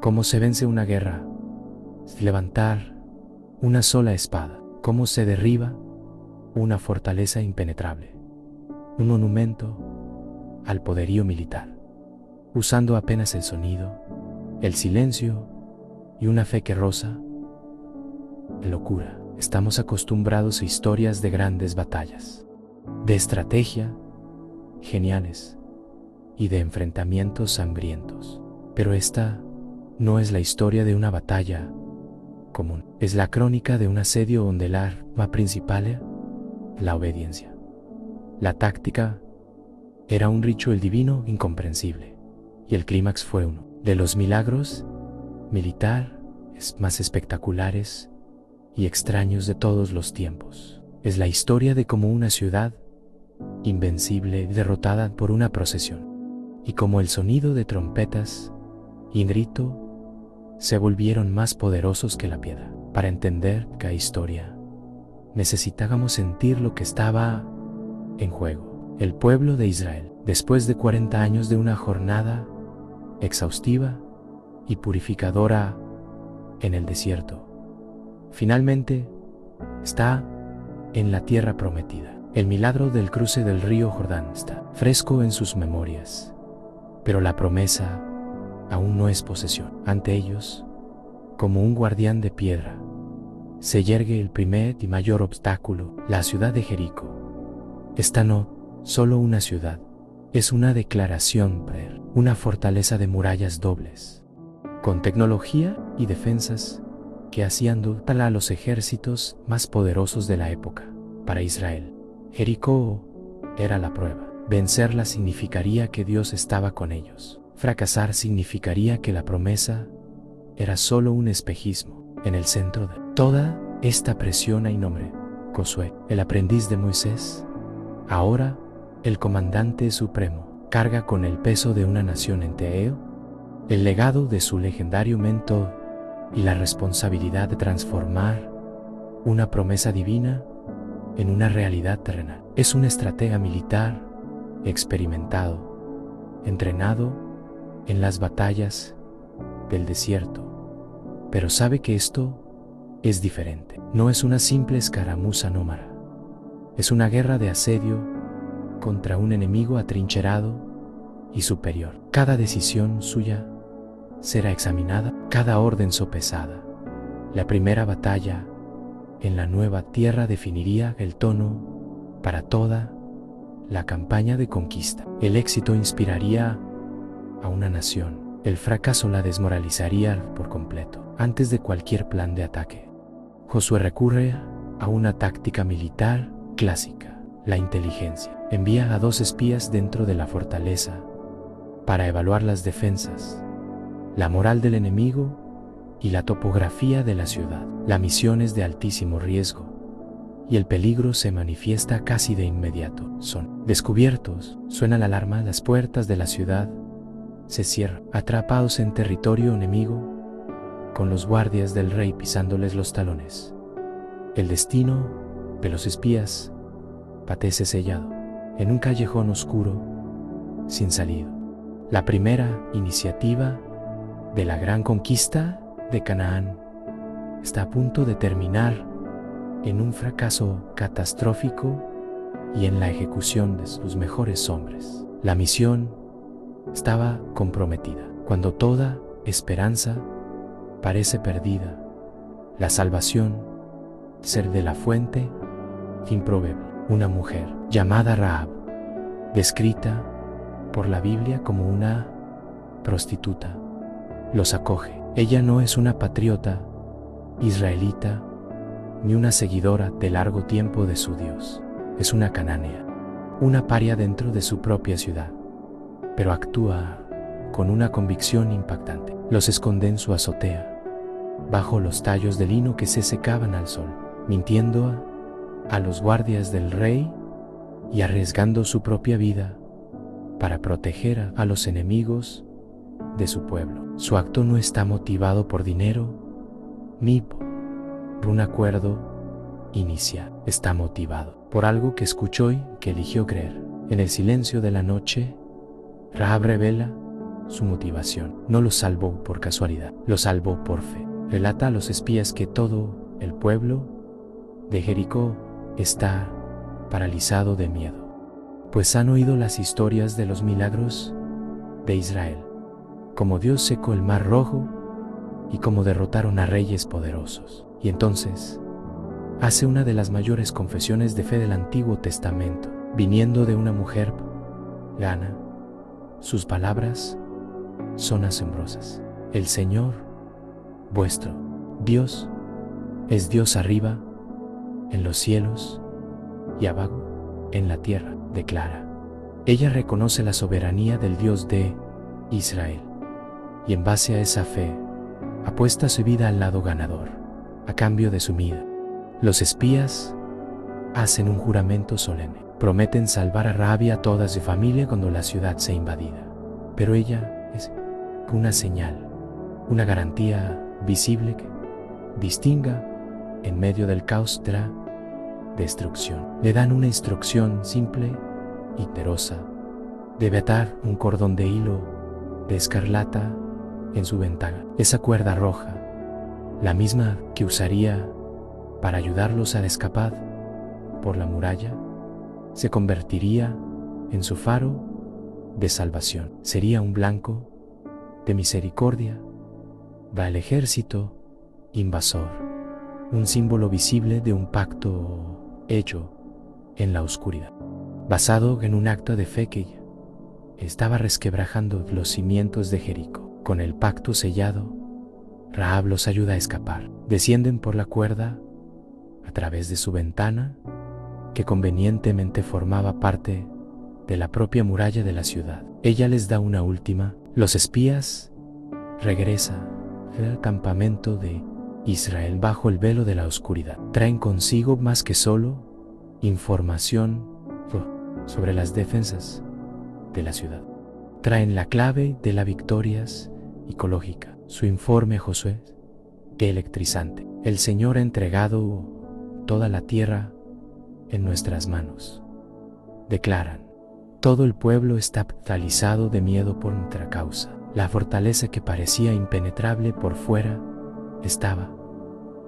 Cómo se vence una guerra sin levantar una sola espada. Cómo se derriba una fortaleza impenetrable. Un monumento al poderío militar, usando apenas el sonido, el silencio y una fe que roza en locura. Estamos acostumbrados a historias de grandes batallas, de estrategia geniales y de enfrentamientos sangrientos. Pero esta no es la historia de una batalla común. Es la crónica de un asedio donde el arma principal era la obediencia. La táctica era un ritual divino incomprensible, y el clímax fue uno de los milagros militares más espectaculares y extraños de todos los tiempos. Es la historia de cómo una ciudad invencible derrotada por una procesión, y cómo el sonido de trompetas y grito se volvieron más poderosos que la piedra. Para entender cada historia, necesitábamos sentir lo que estaba en juego. El pueblo de Israel, después de 40 años de una jornada exhaustiva y purificadora en el desierto, finalmente está en la tierra prometida. El milagro del cruce del río Jordán está fresco en sus memorias, pero la promesa aún no es posesión. Ante ellos, como un guardián de piedra, se yergue el primer y mayor obstáculo, la ciudad de Jericó. Esta no solo una ciudad, es una declaración, una fortaleza de murallas dobles, con tecnología y defensas que hacían dudar a los ejércitos más poderosos de la época. Para Israel, Jericó era la prueba. Vencerla significaría que Dios estaba con ellos. Fracasar significaría que la promesa era solo un espejismo. En el centro de toda esta presión hay nombre: Josué, el aprendiz de Moisés, ahora el comandante supremo, carga con el peso de una nación entera, el legado de su legendario mentor y la responsabilidad de transformar una promesa divina en una realidad terrenal. Es un estratega militar experimentado, entrenado en las batallas del desierto, pero sabe que esto es diferente. No es una simple escaramuza nómada, es una guerra de asedio contra un enemigo atrincherado y superior. Cada decisión suya será examinada, cada orden sopesada. La primera batalla en la nueva tierra definiría el tono para toda la campaña de conquista. El éxito inspiraría a una nación, el fracaso la desmoralizaría por completo. Antes de cualquier plan de ataque, Josué recurre a una táctica militar clásica: la inteligencia. Envía a 2 espías dentro de la fortaleza para evaluar las defensas, la moral del enemigo y la topografía de la ciudad. La misión es de altísimo riesgo y el peligro se manifiesta casi de inmediato. Son descubiertos, suena la alarma, las puertas de la ciudad se cierran, atrapados en territorio enemigo, con los guardias del rey pisándoles los talones. El destino de los espías parece sellado, en un callejón oscuro, sin salida. La primera iniciativa de la gran conquista de Canaán está a punto de terminar en un fracaso catastrófico y en la ejecución de sus mejores hombres. La misión estaba comprometida. Cuando toda esperanza parece perdida, la salvación ser de la fuente improbable. Una mujer llamada Rahab, descrita por la Biblia como una prostituta, los acoge. Ella no es una patriota israelita ni una seguidora de largo tiempo de su Dios. Es una cananea, una paria dentro de su propia ciudad, pero actúa con una convicción impactante. Los esconde en su azotea, bajo los tallos de lino que se secaban al sol, mintiendo a los guardias del rey y arriesgando su propia vida para proteger a los enemigos de su pueblo. Su acto no está motivado por dinero ni por un acuerdo inicial. Está motivado por algo que escuchó y que eligió creer. En el silencio de la noche, Rahab revela su motivación. No los salvó por casualidad, los salvó por fe. Relata a los espías que todo el pueblo de Jericó está paralizado de miedo, pues han oído las historias de los milagros de Israel, como Dios secó el mar rojo y cómo derrotaron a reyes poderosos. Y entonces hace una de las mayores confesiones de fe del Antiguo Testamento, viniendo de una mujer pagana. Sus palabras son asombrosas. El Señor, vuestro Dios, es Dios arriba, en los cielos, y abajo, en la tierra, declara. Ella reconoce la soberanía del Dios de Israel, y en base a esa fe, apuesta su vida al lado ganador, a cambio de su vida. Los espías hacen un juramento solemne. Prometen salvar a Rahab y a toda su familia cuando la ciudad sea invadida. Pero ella es una señal, una garantía visible que distinga en medio del caos de la destrucción. Le dan una instrucción simple y poderosa. Debe atar un cordón de hilo de escarlata en su ventana. Esa cuerda roja, la misma que usaría para ayudarlos a escapar por la muralla, se convertiría en su faro de salvación. Sería un blanco de misericordia para el ejército invasor, un símbolo visible de un pacto hecho en la oscuridad, basado en un acto de fe que estaba resquebrajando los cimientos de Jericó. Con el pacto sellado, Rahab los ayuda a escapar. Descienden por la cuerda a través de su ventana, que convenientemente formaba parte de la propia muralla de la ciudad. Ella les da una última. Los espías regresan al campamento de Israel bajo el velo de la oscuridad. Traen consigo más que solo información sobre las defensas de la ciudad. Traen la clave de la victoria psicológica. Su informe, Josué, que electrizante. El Señor ha entregado toda la tierra en nuestras manos. Declaran. Todo el pueblo está paralizado de miedo por nuestra causa. La fortaleza que parecía impenetrable por fuera estaba,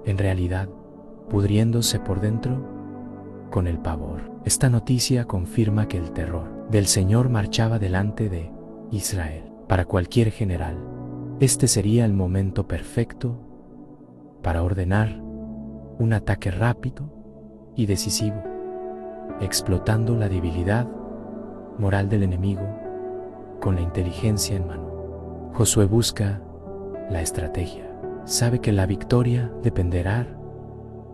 en realidad, pudriéndose por dentro con el pavor. Esta noticia confirma que el terror del Señor marchaba delante de Israel. Para cualquier general, este sería el momento perfecto para ordenar un ataque rápido y decisivo, explotando la debilidad moral del enemigo con la inteligencia en mano. Josué busca la estrategia. Sabe que la victoria dependerá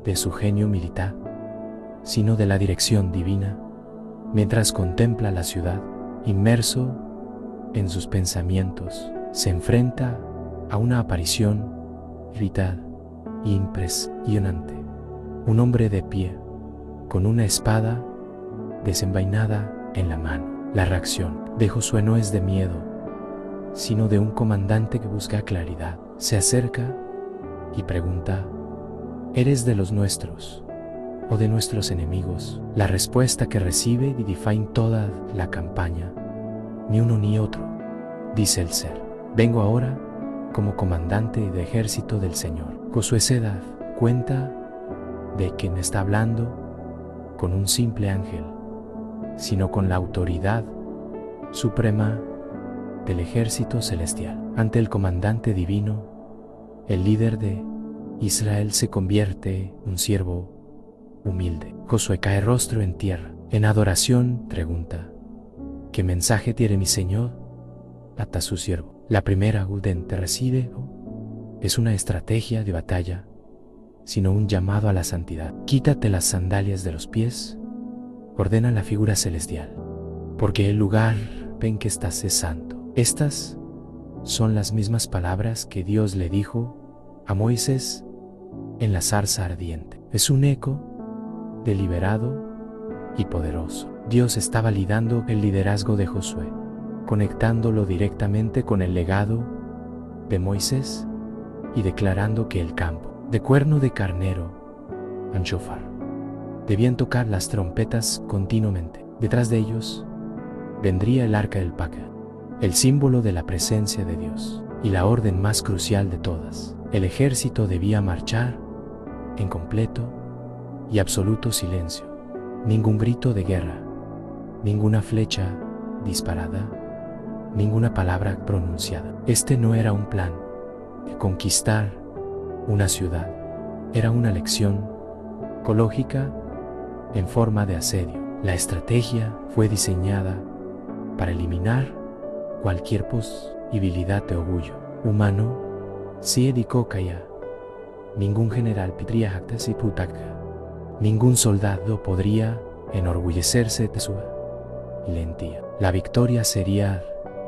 de su genio militar, sino de la dirección divina. Mientras contempla la ciudad, inmerso en sus pensamientos, se enfrenta a una aparición vital e impresionante. Un hombre de pie, con una espada desenvainada en la mano. La reacción de Josué no es de miedo, sino de un comandante que busca claridad. Se acerca y pregunta: ¿eres de los nuestros o de nuestros enemigos? La respuesta que recibe define toda la campaña. Ni uno ni otro, dice el ser. Vengo ahora como comandante de ejército del Señor. Josué se da cuenta de que no está hablando con un simple ángel, sino con la autoridad suprema del ejército celestial. Ante el comandante divino, el líder de Israel se convierte en un siervo humilde. Josué cae rostro en tierra. En adoración pregunta: ¿qué mensaje tiene mi Señor a su siervo? La primera orden que recibe es una estrategia de batalla, sino un llamado a la santidad. Quítate las sandalias de los pies, ordena la figura celestial, porque el lugar en que estás es santo. Estas son las mismas palabras que Dios le dijo a Moisés en la zarza ardiente. Es un eco deliberado y poderoso. Dios está validando el liderazgo de Josué, conectándolo directamente con el legado de Moisés y declarando que el campo de cuerno de carnero, anchofar, debían tocar las trompetas continuamente. Detrás de ellos vendría el arca del pacto, el símbolo de la presencia de Dios y la orden más crucial de todas. El ejército debía marchar en completo y absoluto silencio. Ningún grito de guerra, ninguna flecha disparada, ninguna palabra pronunciada. Este no era un plan de conquistar una ciudad, era una lección ecológica en forma de asedio. La estrategia fue diseñada para eliminar cualquier posibilidad de orgullo humano. Si edicokaya, ningún general podría jactarse putaka, ningún soldado podría enorgullecerse de su valentía. La victoria sería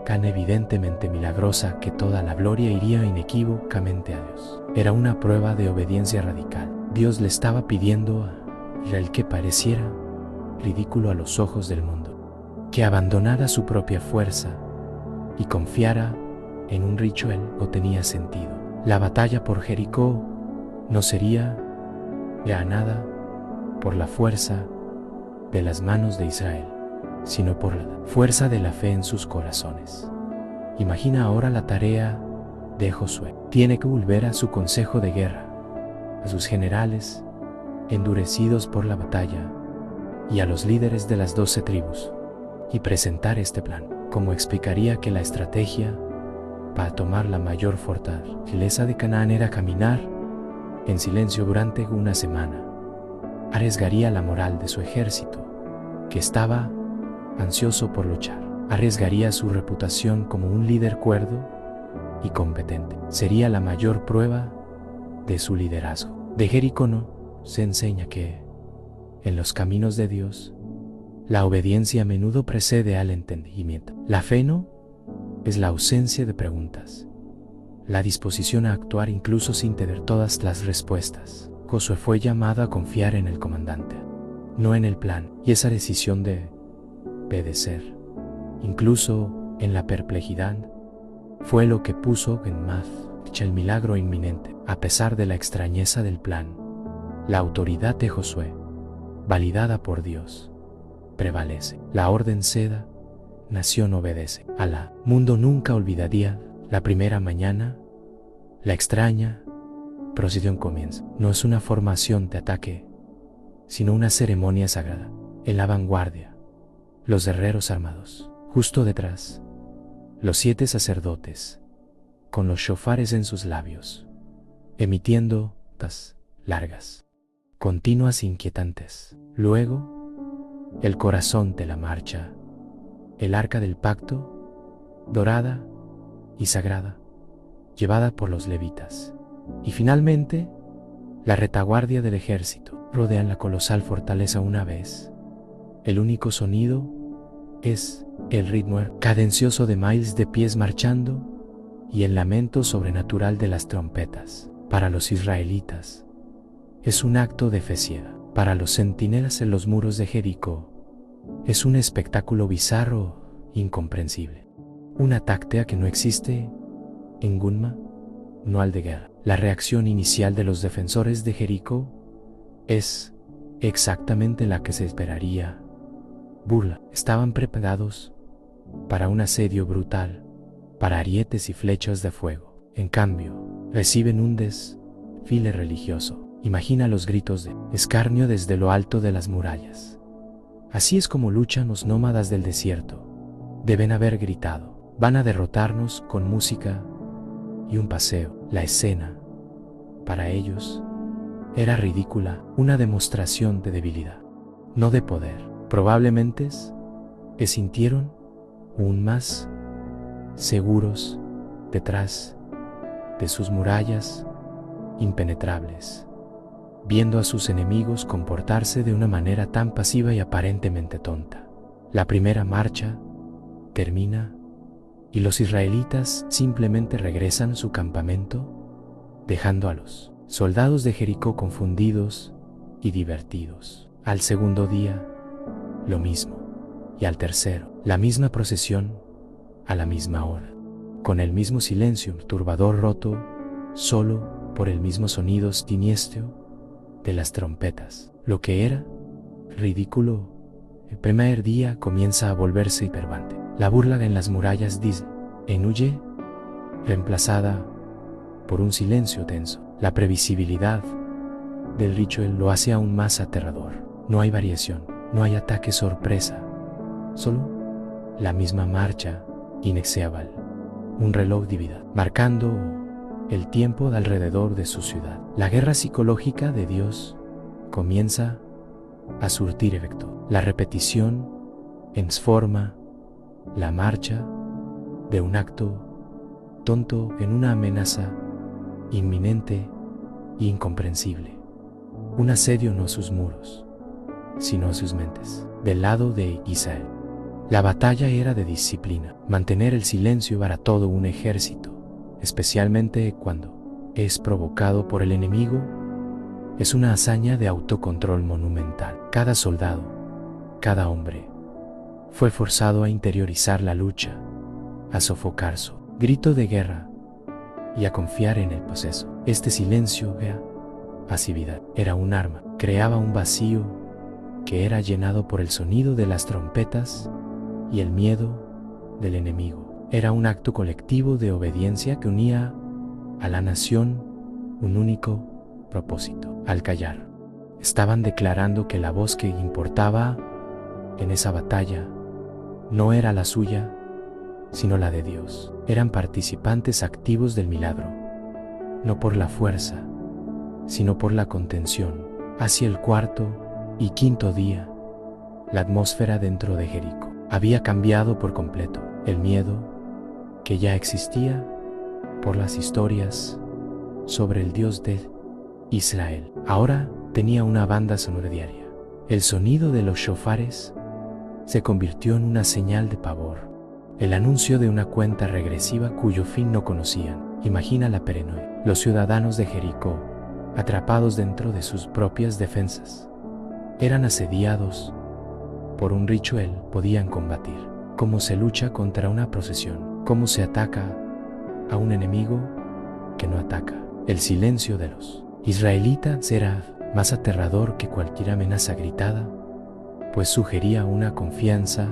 tan evidentemente milagrosa que toda la gloria iría inequívocamente a Dios. Era una prueba de obediencia radical. Dios le estaba pidiendo a Israel que pareciera ridículo a los ojos del mundo, que abandonara su propia fuerza y confiara en un ritual no tenía sentido. La batalla por Jericó no sería ganada por la fuerza de las manos de Israel, sino por la fuerza de la fe en sus corazones. Imagina ahora la tarea de Josué. Tiene que volver a su consejo de guerra, a sus generales endurecidos por la batalla y a los líderes de las 12 tribus, y presentar este plan. Como explicaría que la estrategia para tomar la mayor fortaleza de Canaán era caminar en silencio durante una semana. Arriesgaría la moral de su ejército, que estaba ansioso por luchar. Arriesgaría su reputación como un líder cuerdo y competente. Sería la mayor prueba de su liderazgo. De Jericó se enseña que, en los caminos de Dios, la obediencia a menudo precede al entendimiento. La fe no es la ausencia de preguntas, la disposición a actuar incluso sin tener todas las respuestas. Josué fue llamado a confiar en el comandante, no en el plan, y esa decisión de obedecer, incluso en la perplejidad, fue lo que puso en marcha el milagro inminente. A pesar de la extrañeza del plan, la autoridad de Josué, validada por Dios, prevalece. La orden ceda, nación obedece. Alá. Mundo nunca olvidaría la primera mañana, la extraña procesión comienza. No es una formación de ataque, sino una ceremonia sagrada. En la vanguardia, los guerreros armados. Justo detrás, los 7 sacerdotes, con los shofares en sus labios, emitiendo notas largas, continuas e inquietantes. Luego, el corazón de la marcha, el arca del pacto, dorada y sagrada, llevada por los levitas. Y finalmente, la retaguardia del ejército. Rodean la colosal fortaleza una vez. El único sonido es el ritmo cadencioso de miles de pies marchando y el lamento sobrenatural de las trompetas. Para los israelitas, es un acto de fe ciega. Para los centinelas en los muros de Jericó, es un espectáculo bizarro e incomprensible. Una táctica que no existe en Gunma, no al de guerra. La reacción inicial de los defensores de Jericó es exactamente la que se esperaría. Burla. Estaban preparados para un asedio brutal, para arietes y flechas de fuego. En cambio, reciben un desfile religioso. Imagina los gritos de escarnio desde lo alto de las murallas. Así es como luchan los nómadas del desierto. Deben haber gritado: van a derrotarnos con música y un paseo. La escena, para ellos, era ridícula, una demostración de debilidad, no de poder. Probablemente se sintieron aún más seguros detrás de sus murallas impenetrables, viendo a sus enemigos comportarse de una manera tan pasiva y aparentemente tonta. La primera marcha termina y los israelitas simplemente regresan a su campamento, dejando a los soldados de Jericó confundidos y divertidos. Al segundo día, lo mismo, y al tercero, la misma procesión, a la misma hora, con el mismo silencio turbador roto solo por el mismo sonido siniestro de las trompetas. Lo que era ridículo el primer día comienza a volverse hiperbante. La burla en las murallas dice, en huye, reemplazada por un silencio tenso. La previsibilidad del ritual lo hace aún más aterrador. No hay variación, no hay ataque sorpresa, solo la misma marcha inexorable. Un reloj divida, marcando el tiempo de alrededor de su ciudad. La guerra psicológica de Dios comienza a surtir efecto. La repetición transforma la marcha de un acto tonto en una amenaza inminente e incomprensible. Un asedio no a sus muros, sino a sus mentes. Del lado de Israel, la batalla era de disciplina. Mantener el silencio para todo un ejército, especialmente cuando es provocado por el enemigo, es una hazaña de autocontrol monumental. Cada soldado, cada hombre, fue forzado a interiorizar la lucha, a sofocar su grito de guerra y a confiar en el proceso. Este silencio era pasividad, era un arma, creaba un vacío que era llenado por el sonido de las trompetas y el miedo del enemigo. Era un acto colectivo de obediencia que unía a la nación un único propósito. Al callar, estaban declarando que la voz que importaba en esa batalla no era la suya, sino la de Dios. Eran participantes activos del milagro, no por la fuerza, sino por la contención. Hacia el cuarto y quinto día, la atmósfera dentro de Jericó había cambiado por completo. El miedo que ya existía por las historias sobre el Dios de Israel ahora tenía una banda sonora diaria. El sonido de los shofares se convirtió en una señal de pavor, el anuncio de una cuenta regresiva cuyo fin no conocían. Imagina la paranoia. Los ciudadanos de Jericó, atrapados dentro de sus propias defensas, eran asediados por un ritual. Podían combatir. Cómo se lucha contra una procesión, cómo se ataca a un enemigo que no ataca. El silencio de los israelitas era más aterrador que cualquier amenaza gritada, pues sugería una confianza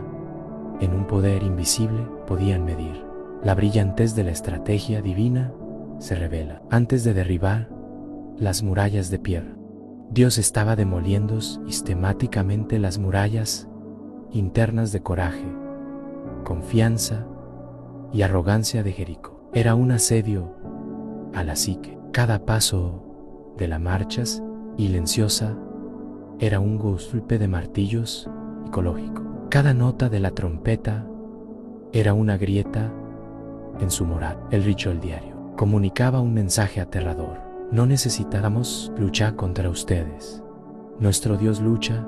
en un poder invisible. Podían medir. La brillantez de la estrategia divina se revela. Antes de derribar las murallas de piedra, Dios estaba demoliendo sistemáticamente las murallas internas de coraje, confianza y arrogancia de Jericó. Era un asedio a la psique. Cada paso de la marcha silenciosa era un golpe de martillos psicológico. Cada nota de la trompeta era una grieta en su moral. El ritual diario comunicaba un mensaje aterrador. No necesitamos luchar contra ustedes. Nuestro Dios lucha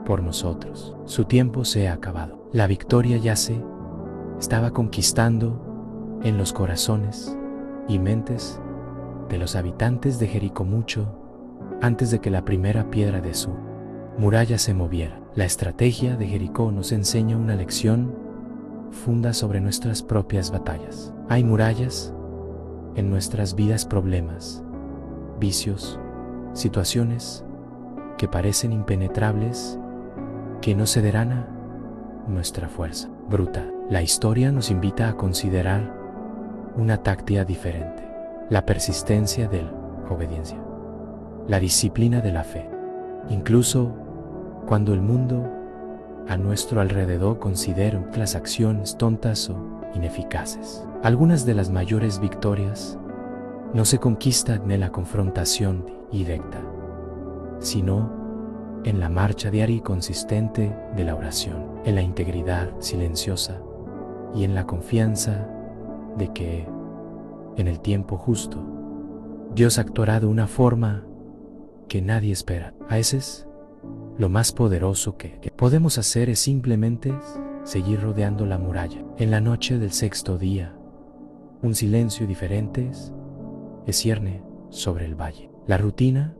por nosotros. Su tiempo se ha acabado. La victoria ya se estaba conquistando en los corazones y mentes de los habitantes de Jericó mucho antes de que la primera piedra de su muralla se moviera. La estrategia de Jericó nos enseña una lección funda sobre nuestras propias batallas. Hay murallas en nuestras vidas, problemas, vicios, situaciones que parecen impenetrables, que no cederán a nuestra fuerza bruta. La historia nos invita a considerar una táctica diferente: la persistencia de la obediencia, la disciplina de la fe, incluso cuando el mundo a nuestro alrededor considera las acciones tontas o ineficaces. Algunas de las mayores victorias no se conquistan en la confrontación directa, sino en la marcha diaria y consistente de la oración, en la integridad silenciosa y en la confianza de que, en el tiempo justo, Dios actuará de una forma que nadie espera. A veces, lo más poderoso que podemos hacer es simplemente seguir rodeando la muralla. En la noche del sexto día, un silencio diferente se cierne sobre el valle. La rutina,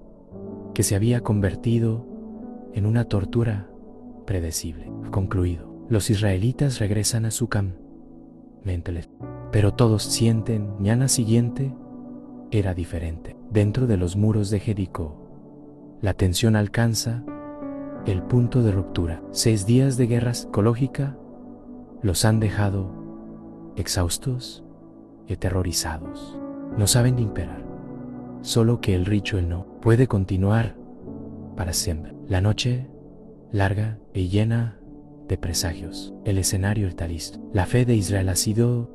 que se había convertido en una tortura predecible, ha concluido. Los israelitas regresan a su campamento, pero todos sienten mañana siguiente era diferente. Dentro de los muros de Jericó, la tensión alcanza el punto de ruptura. 6 días de guerra psicológica Los han dejado exhaustos y aterrorizados. No saben imperar. Solo que el ritual no puede continuar para siempre. La noche, larga y llena de presagios. El escenario está listo. La fe de Israel ha sido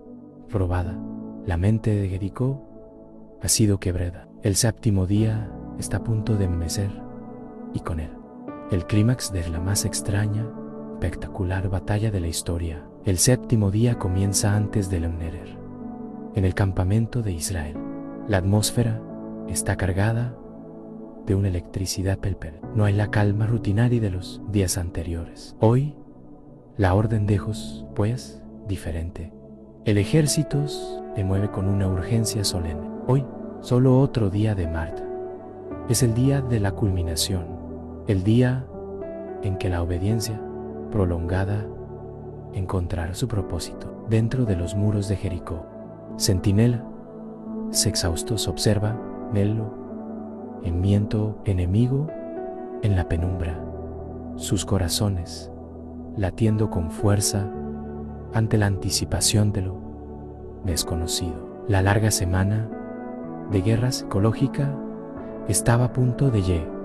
probada. La mente de Jericó ha sido quebrada. El séptimo día está a punto de enmecer y con él el clímax de la más extraña, espectacular batalla de la historia. El séptimo día comienza antes del Omnerer. En el campamento de Israel, la atmósfera está cargada de una electricidad palpable. No hay la calma rutinaria de los días anteriores. Hoy, la orden de Dios, pues, diferente. El ejército se mueve con una urgencia solemne. Hoy, solo otro día de Marta. Es el día de la culminación, el día en que la obediencia prolongada encontrará su propósito dentro de los muros de Jericó. Centinela, exhaustos, observa, Melo, enmiento enemigo en la penumbra, sus corazones latiendo con fuerza ante la anticipación de lo desconocido. La larga semana de guerra psicológica estaba a punto de llegar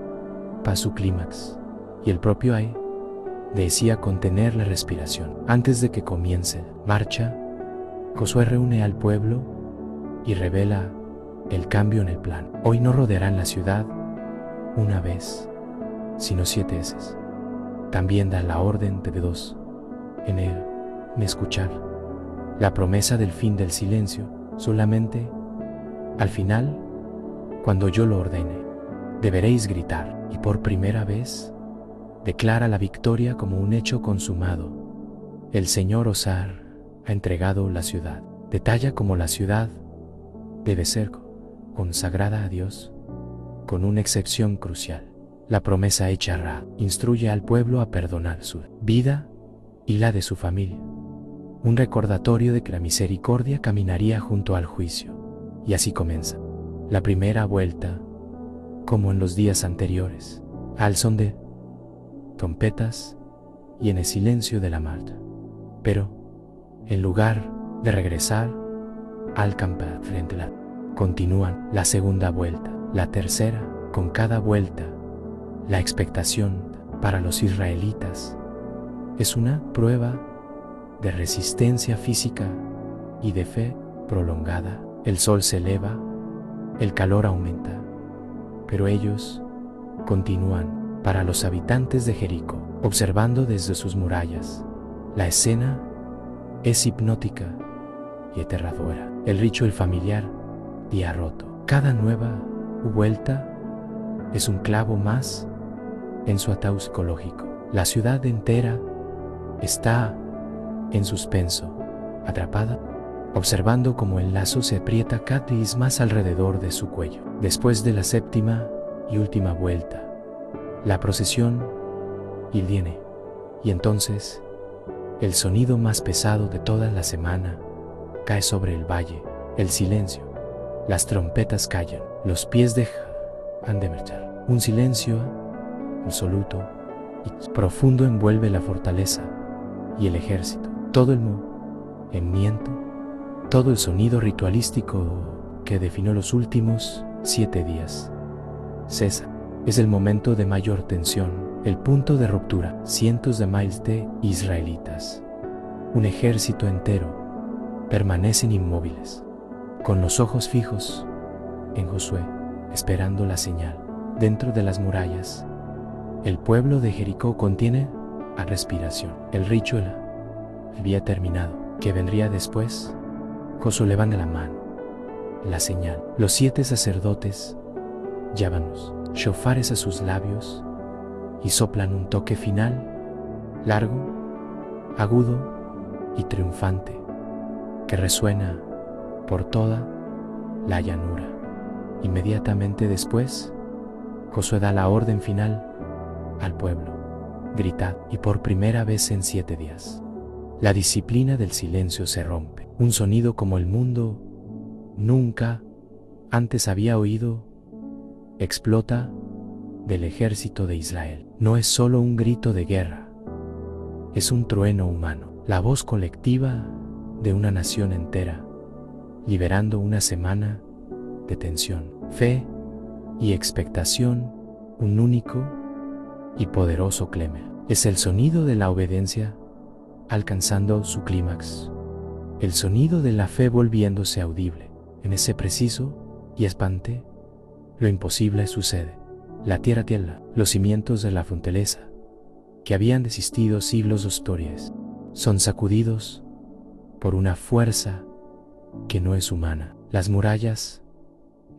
a su clímax y el propio aire decía contener la respiración. Antes de que comience la marcha, Josué reúne al pueblo y revela el cambio en el plan. Hoy no rodearán la ciudad una vez, sino 7 veces. También da la orden de 2 en él, me escuchar. La promesa del fin del silencio, solamente al final, cuando yo lo ordene, deberéis gritar. Y por primera vez, declara la victoria como un hecho consumado. El Señor os ha entregado la ciudad. Detalla cómo la ciudad debe ser consagrada a Dios, con una excepción crucial. La promesa hecha Ra instruye al pueblo a perdonar su vida y la de su familia. Un recordatorio de que la misericordia caminaría junto al juicio. Y así comienza la primera vuelta, como en los días anteriores, al son de trompetas y en el silencio de la marcha. Pero, en lugar de regresar al campo frente a la, continúan la segunda vuelta, la tercera. Con cada vuelta, la expectación para los israelitas es una prueba de resistencia física y de fe prolongada. El sol se eleva, el calor aumenta, pero ellos continúan. Para los habitantes de Jericó, observando desde sus murallas, la escena es hipnótica y aterradora. El ritual familiar día roto. Cada nueva vuelta es un clavo más en su ataúd psicológico. La ciudad entera está en suspenso, atrapada, observando cómo el lazo se aprieta cada vez más alrededor de su cuello. Después de la séptima y última vuelta, la procesión viene, y entonces el sonido más pesado de toda la semana cae sobre el valle. El silencio, las trompetas callan, los pies han de marchar. Un silencio absoluto y profundo envuelve la fortaleza y el ejército. Todo el movimiento, todo el sonido ritualístico que definió los últimos 7 días cesa. Es el momento de mayor tensión, el punto de ruptura. Cientos de miles de israelitas, un ejército entero, permanecen inmóviles, con los ojos fijos en Josué, esperando la señal. Dentro de las murallas, el pueblo de Jericó contiene a respiración. El ritual había terminado. ¿Qué vendría después? Josué levanta la mano, la señal. Los 7 sacerdotes llevan los shofares a sus labios y soplan un toque final, largo, agudo y triunfante, que resuena por toda la llanura. Inmediatamente después, Josué da la orden final al pueblo: gritad. Y por primera vez en 7 días, la disciplina del silencio se rompe. Un sonido como el mundo nunca antes había oído explota del ejército de Israel. No es solo un grito de guerra, es un trueno humano. la voz colectiva de una nación entera, liberando una semana de tensión, fe y expectación, un único y poderoso clamor. Es el sonido de la obediencia alcanzando su clímax, el sonido de la fe volviéndose audible. En ese preciso y espante, lo imposible sucede. La tierra tiembla, los cimientos de la fortaleza, que habían desistido siglos de historias, son sacudidos por una fuerza que no es humana. Las murallas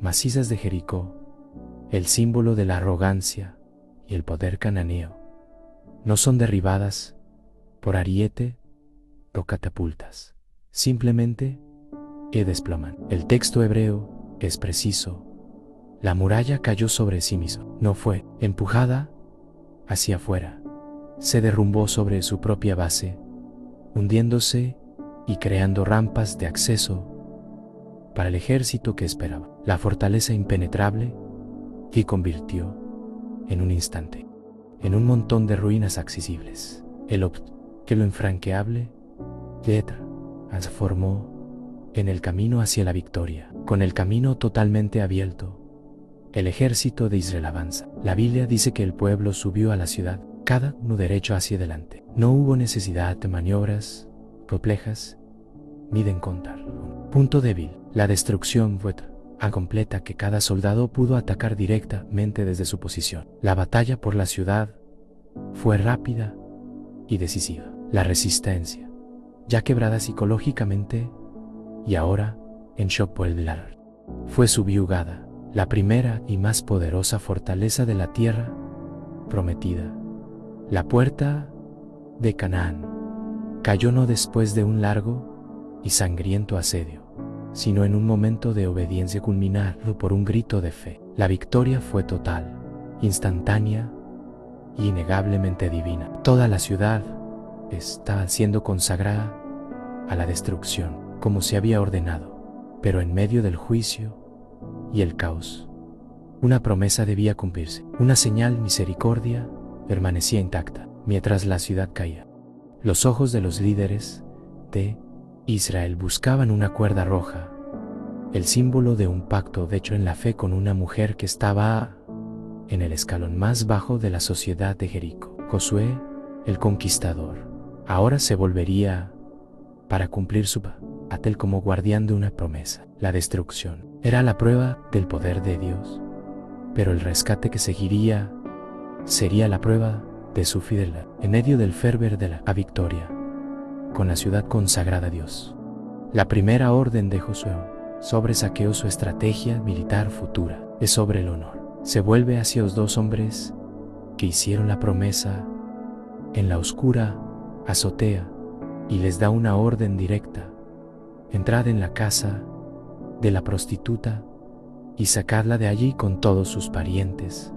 macizas de Jericó, el símbolo de la arrogancia y el poder cananeo, no son derribadas por ariete o catapultas, simplemente desploman. El texto hebreo es preciso. La muralla cayó sobre sí misma, no fue empujada hacia afuera, se derrumbó sobre su propia base, hundiéndose y creando rampas de acceso para el ejército que esperaba. La fortaleza impenetrable que convirtió en un instante en un montón de ruinas accesibles. Que lo infranqueable se transformó en el camino hacia la victoria. Con el camino totalmente abierto, el ejército de Israel avanza. La Biblia dice que el pueblo subió a la ciudad, cada uno derecho hacia adelante. No hubo necesidad de maniobras complejas ni de encontrar un punto débil. La destrucción fue tan completa que cada soldado pudo atacar directamente desde su posición. La batalla por la ciudad fue rápida y decisiva. La resistencia, ya quebrada psicológicamente y ahora en shock por el Belar, fue subyugada. La primera y más poderosa fortaleza de la tierra prometida, la puerta de Canaán, cayó no después de un largo y sangriento asedio, sino en un momento de obediencia culminado por un grito de fe. La victoria fue total, instantánea y innegablemente divina. Toda la ciudad estaba siendo consagrada a la destrucción, como se había ordenado, pero en medio del juicio y el caos, una promesa debía cumplirse. Una señal misericordia permanecía intacta mientras la ciudad caía. Los ojos de los líderes de Israel buscaban una cuerda roja, el símbolo de un pacto hecho en la fe con una mujer que estaba en el escalón más bajo de la sociedad de Jericó. Josué, el conquistador, ahora se volvería para cumplir su papel como guardián de una promesa. La destrucción era la prueba del poder de Dios, pero el rescate que seguiría sería la prueba de su fidelidad. En medio del fervor de la victoria, con la ciudad consagrada a Dios, la primera orden de Josué sobre saqueo, su estrategia militar futura, es sobre el honor. Se vuelve hacia los dos hombres que hicieron la promesa en la oscura azotea y les da una orden directa: entrad en la casa de la prostituta y sacadla de allí con todos sus parientes,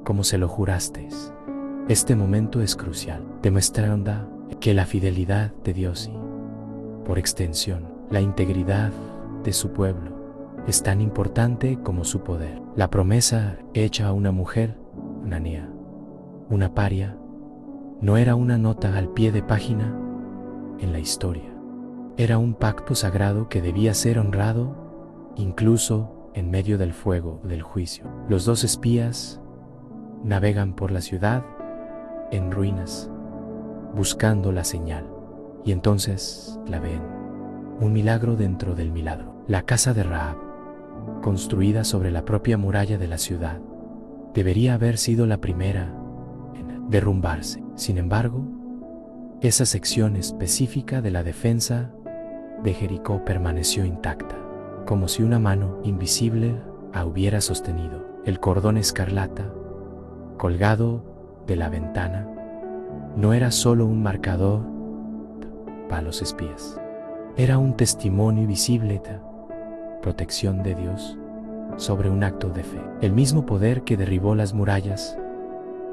como se lo jurasteis. Este momento es crucial, demostrando que la fidelidad de Dios y, por extensión, la integridad de su pueblo es tan importante como su poder. La promesa hecha a una mujer, una niña, una paria, no era una nota al pie de página en la historia. Era un pacto sagrado que debía ser honrado incluso en medio del fuego del juicio. Los dos espías navegan por la ciudad en ruinas, buscando la señal, y entonces la ven. Un milagro dentro del milagro. La casa de Rahab, construida sobre la propia muralla de la ciudad, debería haber sido la primera en derrumbarse. Sin embargo, esa sección específica de la defensa de Jericó permaneció intacta, como si una mano invisible la hubiera sostenido. El cordón escarlata, colgado de la ventana, no era solo un marcador para los espías. Era un testimonio visible de protección de Dios sobre un acto de fe. El mismo poder que derribó las murallas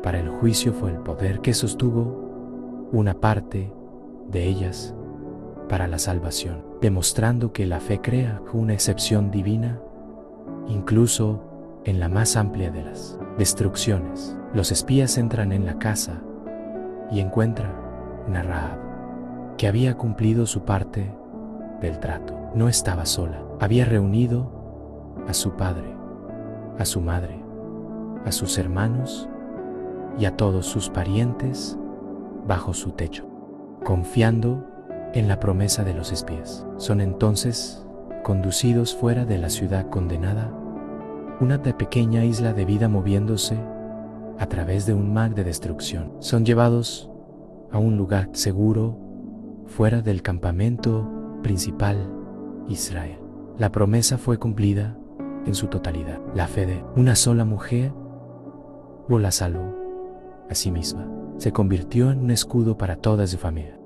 para el juicio fue el poder que sostuvo una parte de ellas para la salvación, demostrando que la fe crea una excepción divina incluso en la más amplia de las destrucciones. Los espías entran en la casa y encuentran a Rahab, que había cumplido su parte del trato. No estaba sola. Había reunido a su padre, a su madre, a sus hermanos y a todos sus parientes bajo su techo, confiando en la promesa de los espías. Son entonces conducidos fuera de la ciudad condenada, una pequeña isla de vida moviéndose a través de un mar de destrucción. Son llevados a un lugar seguro fuera del campamento principal Israel. La promesa fue cumplida en su totalidad. La fe de una sola mujer la salvó a sí misma. Se convirtió en un escudo para toda su familia,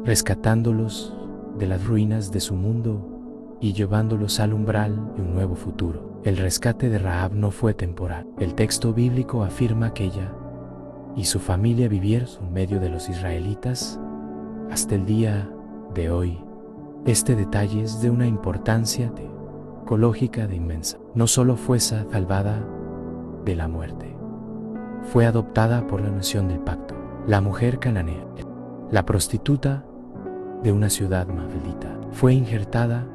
rescatándolos de las ruinas de su mundo y llevándolos al umbral de un nuevo futuro. El rescate de Rahab no fue temporal. El texto bíblico afirma que ella y su familia vivieron en medio de los israelitas hasta el día de hoy. Este detalle es de una importancia ecológica de inmensa. No solo fue salvada de la muerte, fue adoptada por la nación del pacto. La mujer cananea, la prostituta de una ciudad maldita, fue injertada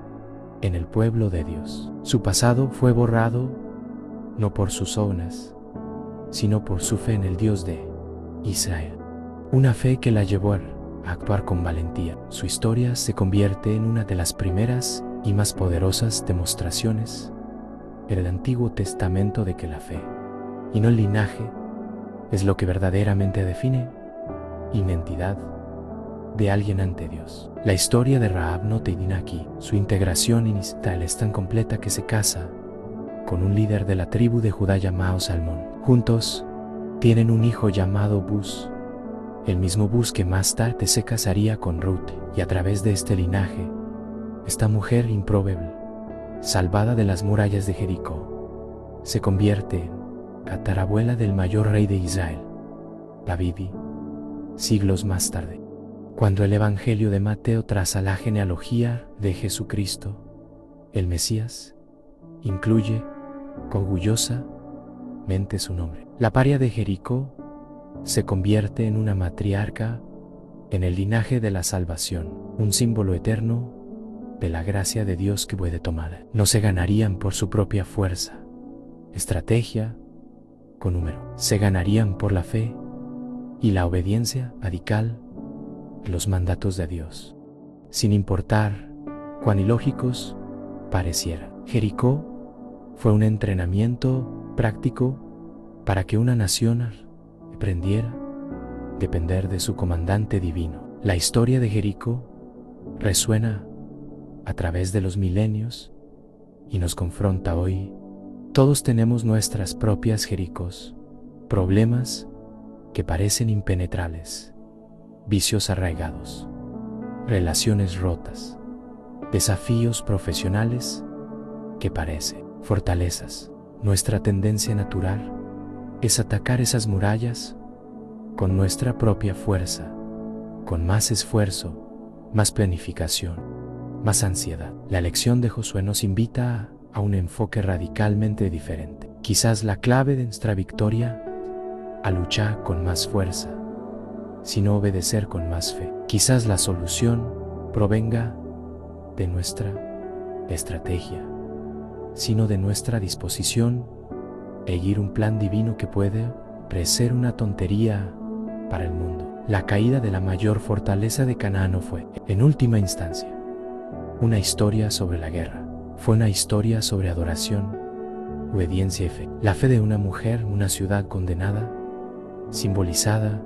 en el pueblo de Dios. Su pasado fue borrado no por sus obras, sino por su fe en el Dios de Israel. Una fe que la llevó a actuar con valentía. Su historia se convierte en una de las primeras y más poderosas demostraciones en el Antiguo Testamento de que la fe, y no el linaje, es lo que verdaderamente define identidad de alguien ante Dios. La historia de Rahab no termina aquí. Su integración en Israel es tan completa que se casa con un líder de la tribu de Judá llamado Salmón. Juntos tienen un hijo llamado Buz, el mismo Buz que más tarde se casaría con Ruth, y a través de este linaje, esta mujer improbable, salvada de las murallas de Jericó, se convierte en tatarabuela del mayor rey de Israel, David, siglos más tarde. Cuando el Evangelio de Mateo traza la genealogía de Jesucristo, el Mesías, incluye orgullosamente su nombre. La paria de Jericó se convierte en una matriarca en el linaje de la salvación, un símbolo eterno de la gracia de Dios que puede tomar. No se ganarían por su propia fuerza, estrategia, con número. Se ganarían por la fe y la obediencia radical a los mandatos de Dios, sin importar cuán ilógicos parecieran. Jericó fue un entrenamiento práctico para que una nación aprendiera a depender de su comandante divino. La historia de Jericó resuena a través de los milenios y nos confronta hoy. Todos tenemos nuestras propias Jericós, problemas que parecen impenetrables, vicios arraigados, relaciones rotas, desafíos profesionales que parecen fortalezas. Nuestra tendencia natural es atacar esas murallas con nuestra propia fuerza, con más esfuerzo, más planificación, más ansiedad. La lección de Josué nos invita a un enfoque radicalmente diferente. Quizás la clave de nuestra victoria a luchar con más fuerza, sino obedecer con más fe. Quizás la solución provenga de nuestra estrategia, sino de nuestra disposición a seguir un plan divino que puede parecer una tontería para el mundo. La caída de la mayor fortaleza de Canaán no fue, en última instancia, una historia sobre la guerra. Fue una historia sobre adoración, obediencia y fe. La fe de una mujer en una ciudad condenada, simbolizada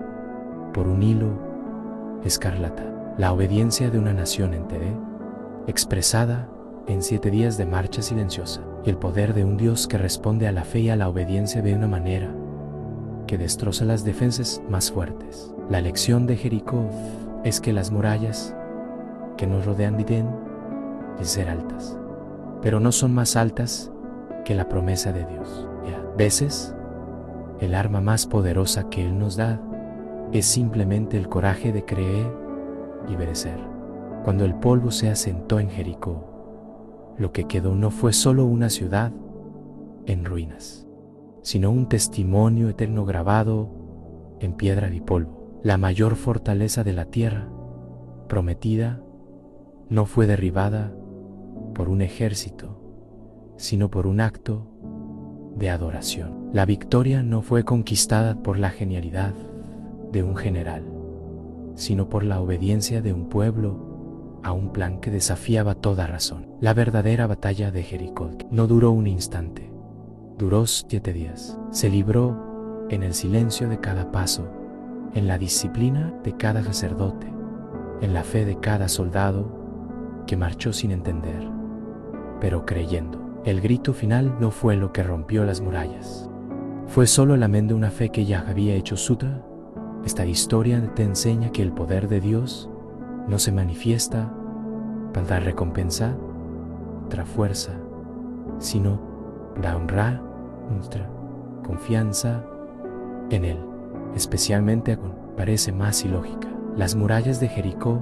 por un hilo escarlata. La obediencia de una nación entera, expresada en 7 días de marcha silenciosa. Y el poder de un Dios que responde a la fe y a la obediencia de una manera que destroza las defensas más fuertes. La lección de Jericó es que las murallas que nos rodean deben ser altas, pero no son más altas que la promesa de Dios. Y a veces, el arma más poderosa que Él nos da es simplemente el coraje de creer y obedecer. Cuando el polvo se asentó en Jericó, lo que quedó no fue solo una ciudad en ruinas, sino un testimonio eterno grabado en piedra y polvo. La mayor fortaleza de la tierra prometida no fue derribada por un ejército, sino por un acto de adoración. La victoria no fue conquistada por la genialidad de un general, sino por la obediencia de un pueblo a un plan que desafiaba toda razón. La verdadera batalla de Jericó no duró un instante, duró 7 días. Se libró en el silencio de cada paso, en la disciplina de cada sacerdote, en la fe de cada soldado que marchó sin entender, pero creyendo. El grito final no fue lo que rompió las murallas. Fue solo el amén de una fe que ya había hecho suya. Esta historia te enseña que el poder de Dios no se manifiesta para dar recompensa, otra fuerza, sino para honrar nuestra confianza en Él, especialmente cuando parece más ilógica. Las murallas de Jericó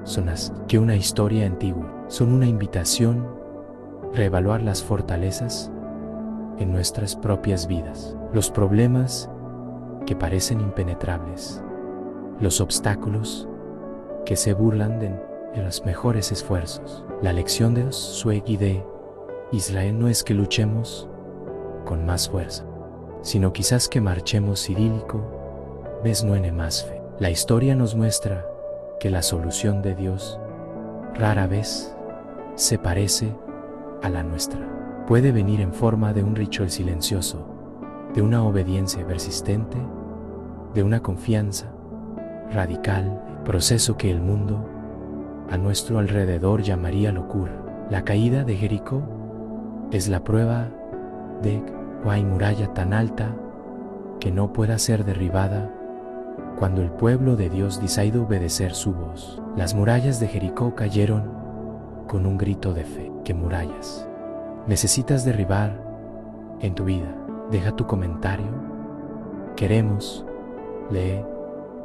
son más que una historia antigua, son una invitación a reevaluar las fortalezas en nuestras propias vidas, los problemas que parecen impenetrables, los obstáculos que se burlan de los mejores esfuerzos. La lección de Josué y de Israel no es que luchemos con más fuerza, sino quizás que marchemos idílico, vez no en más fe. La historia nos muestra que la solución de Dios rara vez se parece a la nuestra. Puede venir en forma de un ritual silencioso, de una obediencia persistente, de una confianza radical, proceso que el mundo a nuestro alrededor llamaría locura. La caída de Jericó es la prueba de que no hay muralla tan alta que no pueda ser derribada cuando el pueblo de Dios decide obedecer su voz. Las murallas de Jericó cayeron con un grito de fe. ¿Qué murallas necesitas derribar en tu vida? Deja tu comentario. Queremos leer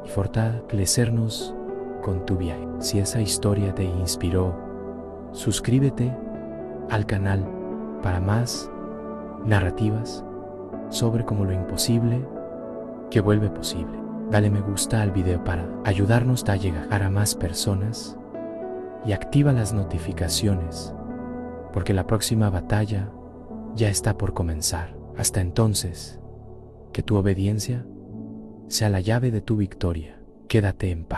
y fortalecernos con tu viaje. Si esa historia te inspiró, suscríbete al canal para más narrativas sobre cómo lo imposible que vuelve posible. Dale me gusta al video para ayudarnos a llegar a más personas y activa las notificaciones, porque la próxima batalla ya está por comenzar. Hasta entonces, que tu obediencia sea la llave de tu victoria. Quédate en paz.